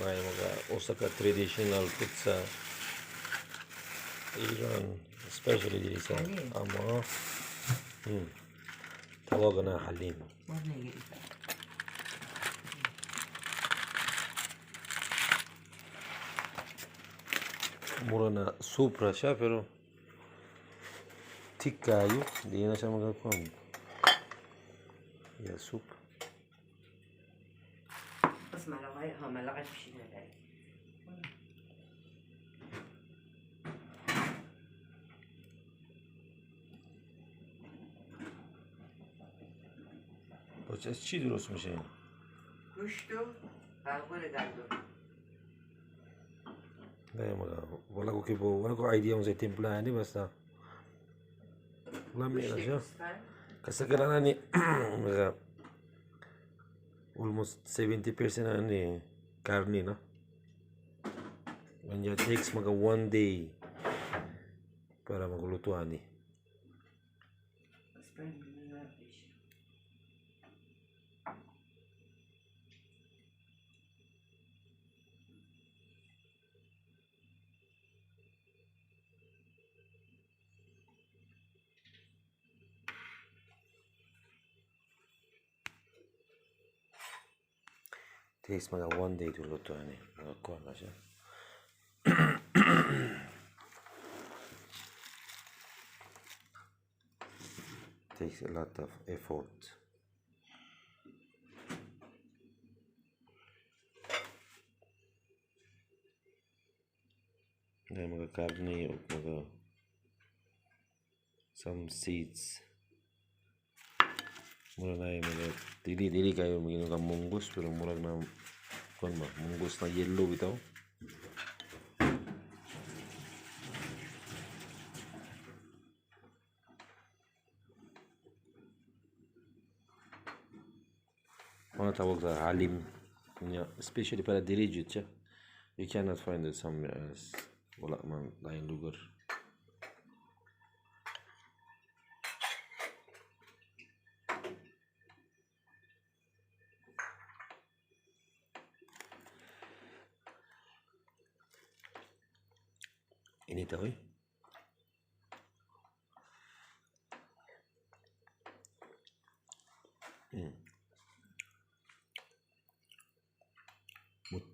may mga Osaka traditional food sa Iran, especially dito sa mga tawag na halim. Mura na supra siya pero thick kayo, hindi na siya magkakuan. Yeah, soup. بس ملقه پیشی نداری باشه از چی درست میشه؟ گوشت و قرقور گندم Gaya wala ko kibo, wala ko idea kung sa timplahan ni basta lami na siya. Kasagaran na ni mga almost 70% na ni karni na. And it takes mga 1 day para maglutuan ni. Takes mga 1 day to lutuan ni. Nakakuha na siya. Takes a lot of effort. Ngayon mga karne o mga some seeds. Mura na yung mga dili kayo maginom ka munggos pero murag na kuan ba munggos na yellow bitaw. Mga tawag sa halim. Especially para dili jud siya. You cannot find it somewhere else. Wala man lain lugar. Ini tahu ya?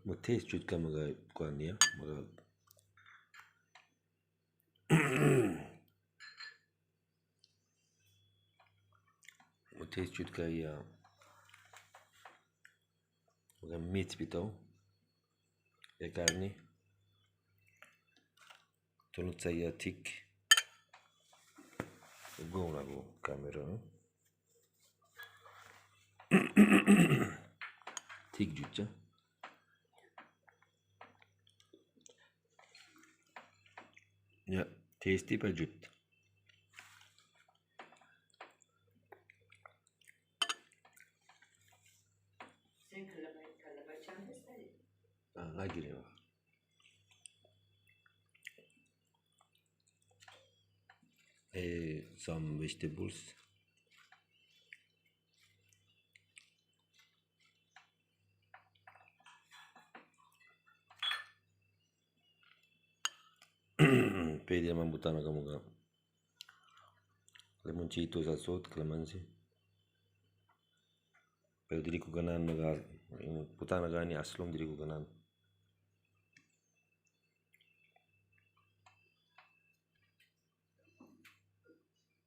Mo taste jud ka mga kuan niya, mga mo taste jud ka ya mga meat bitaw. E karne. Tunod sa iya thick. Go na go camera. Thick jud siya. Yeah, tasty pa jud. Sen kalabay çantası da Lagi rin. Some vegetables. Pwede naman buta na kamuga limoncito sa salt, calamansi. Pero dili ko ganan buta na gani aslong dili ko ganan.